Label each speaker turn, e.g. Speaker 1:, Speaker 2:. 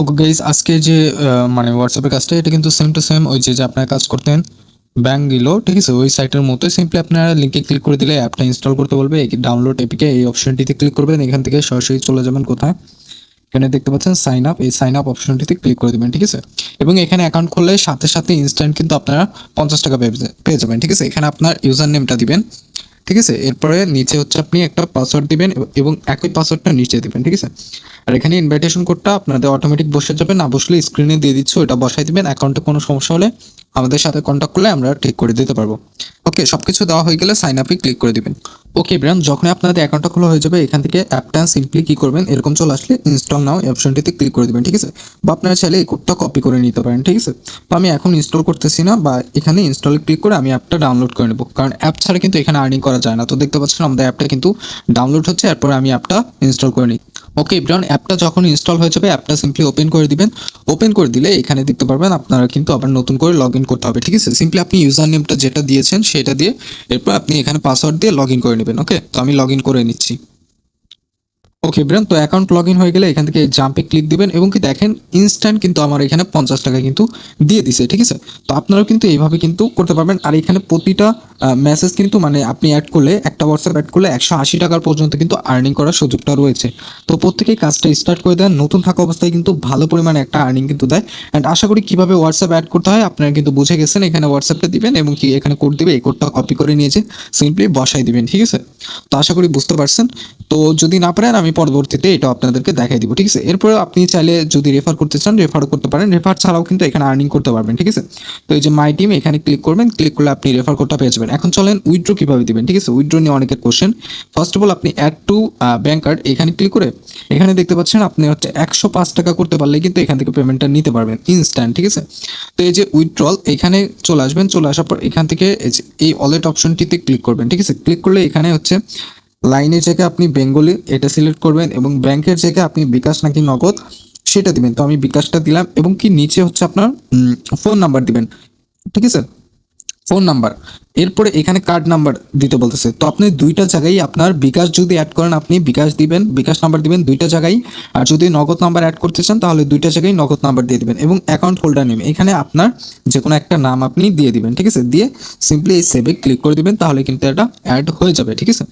Speaker 1: Okay guys, আজকে যে মানে হোয়াটসঅ্যাপের কাজটা এটা কিন্তু সেম টু সেম ওই যে আপনারা কাজ করতেন ব্যাংক গেল, ঠিক আছে? ওই সাইটের মতোই সিম্পলি আপনারা লিঙ্কে ক্লিক করে দিলে অ্যাপটা ইনস্টল করতে বলবে। ডাউনলোড এপিকে এই অপশনটিতে ক্লিক করবেন, এখান থেকে সরাসরি চলে যাবেন কোথায়, এখানে দেখতে পাচ্ছেন সাইন আপ, এই সাইন আপ অপশনটিতে ক্লিক করে দেবেন, ঠিক আছে? এবং এখানে অ্যাকাউন্ট খুললে সাথে সাথে ইনস্ট্যান্ট কিন্তু আপনারা 50 টাকা পেয়ে যাবেন, ঠিক আছে? এখানে আপনার ইউজার নেমটা দিবেন, ঠিক আছে? এরপরে নিচে হচ্ছে আপনি একটা পাসওয়ার্ড দিবেন এবং একই পাসওয়ার্ডটা নিচে দিবেন, ঠিক আছে? আর এখানে ইনভাইটেশন কোডটা আপনাদের অটোমেটিক বসে যাবে, না বসলে স্ক্রিনে দিয়ে দিচ্ছ, ওটা বসাই দিবেন। অ্যাকাউন্টে কোনো সমস্যা হলে আমাদের সাথে কন্ট্যাক্ট করলে আমরা ঠিক করে দিতে পারবো। ওকে, সবকিছু দেওয়া হয়ে গেলে সাইন আপে ক্লিক করে দিবেন। ওকে ব্রান, যখন আপনাদের অ্যাকাউন্টটা খোলা হয়ে যাবে এখান থেকে অ্যাপটা সিম্পলি কি করবেন, এরকম চলে আসলে ইনস্টল নাও এই অপশনটিতে ক্লিক করে দিবেন, ঠিক আছে? বা আপনারা চাইলে এই কোডটা কপি করে নিতে পারেন, ঠিক আছে? তো আমি এখন ইনস্টল করতেছি না, বা এখানে ইনস্টলে ক্লিক করে আমি অ্যাপটা ডাউনলোড করে নেব, কারণ অ্যাপ ছাড়া কিন্তু এখানে আর্নিং করা যায় না। তো দেখতে পাচ্ছেন আমাদের অ্যাপটা কিন্তু ডাউনলোড হচ্ছে, এরপরে আমি অ্যাপটা ইনস্টল করে নিই। ওকে ব্রান, অ্যাপটা যখন ইনস্টল হয়ে যাবে অ্যাপটা সিম্পলি ওপেন করে দিবেন। ওপেন করে দিলে এখানে দেখতে পারবেন আপনারা কিন্তু আবার নতুন করে লগ ইন করতে হবে, ঠিক আছে? সিম্পলি আপনি ইউজার নেমটা যেটা দিয়েছেন সেটা দিয়ে এরপর আপনি এখানে পাসওয়ার্ড দিয়ে লগ ইন করে নেবেন। ওকে, তো আমি লগ ইন করে নিচ্ছি। ওকে ব্রান, তো অ্যাকাউন্ট লগ ইন হয়ে গেলে এখান থেকে জাম্পে ক্লিক দিবেন এবং কি দেখেন ইনস্ট্যান্ট কিন্তু আমার এখানে 50 টাকা কিন্তু দিয়ে দিছে, ঠিক আছে? তো আপনারাও কিন্তু এইভাবে কিন্তু করতে পারবেন। আর এখানে প্রতিটা মেসেজ কিন্তু মানে আপনি অ্যাড করলে, একটা হোয়াটসঅ্যাপ অ্যাড করলে 180 টাকার পর্যন্ত কিন্তু আর্নিং করার সুযোগটা রয়েছে। তো প্রত্যেকেই কাজটা স্টার্ট করে দেন, নতুন থাকা অবস্থায় কিন্তু ভালো পরিমাণে একটা আর্নিং কিন্তু দেয়। অ্যান্ড আশা করি কীভাবে হোয়াটসঅ্যাপ অ্যাড করতে হয় আপনারা কিন্তু বুঝে গেছেন। এখানে হোয়াটসঅ্যাপটা দিবেন এবং কি এখানে কোড দিবে, এই কোডটা কপি করে নিয়ে যে সিম্পলি বসাই দিবেন, ঠিক আছে? তো আশা করি বুঝতে পারছেন। তো যদি না পারেন আমি পরবর্তীতে এটা আপনাদেরকে দেখাই দিব, ঠিক আছে? এরপরে আপনি চাইলে যদি রেফার করতে চান রেফারও করতে পারেন, রেফার ছাড়াও কিন্তু এখানে আর্নিং করতে পারবেন, ঠিক আছে? তো এই যে মাই টিম এখানে ক্লিক করবেন, ক্লিক করলে আপনি রেফার কোডটা পেয়ে যাবেন। এখন চলেন উইথড্র কীভাবে দিবেন, ঠিক আছে? উইথড্র নিয়ে অনেকের কোশ্চেন। ফার্স্ট অফ অল আপনি অ্যাড টু ব্যাঙ্ক কার্ড এখানে ক্লিক করে এখানে দেখতে পাচ্ছেন আপনি হচ্ছে 105 টাকা করতে পারলে কিন্তু এখান থেকে পেমেন্টটা নিতে পারবেন ইনস্ট্যান্ট, ঠিক আছে? তো এই যে উইথড্রল এখানে চলে আসবেন, চলে আসার পর এখান থেকে এই ওয়ালেট অপশনটিতে ক্লিক করবেন, ঠিক আছে? ক্লিক করলে এখানে হচ্ছে লাইনের জায়গায় আপনি বেঙ্গলি এটা সিলেক্ট করবেন এবং ব্যাংকের জায়গায় আপনি বিকাশ নাকি নগদ সেটা দিবেন। তো আমি বিকাশটা দিলাম এবং কি নিচে হচ্ছে আপনার ফোন নাম্বার দিবেন, ঠিক আছে? ফোন নাম্বার, এরপরে এখানে কার্ড নাম্বার দিতে বলতেছে। তো আপনি দুইটা জায়গায় আপনার বিকাশ যদি অ্যাড করেন আপনি বিকাশ দিবেন, বিকাশ নাম্বার দিবেন দুইটা জায়গায়। আর যদি নগদ নাম্বার অ্যাড করতে চান তাহলে দুইটা জায়গায় নগদ নাম্বার দিয়ে দিবেন এবং অ্যাকাউন্ট হোল্ডার নেম এখানে আপনার যে কোনো একটা নাম আপনি দিয়ে দিবেন, ঠিক আছে? দিয়ে সিম্পলি এই সেভে ক্লিক করে দিবেন, তাহলে কিন্তু এটা অ্যাড হয়ে যাবে, ঠিক আছে?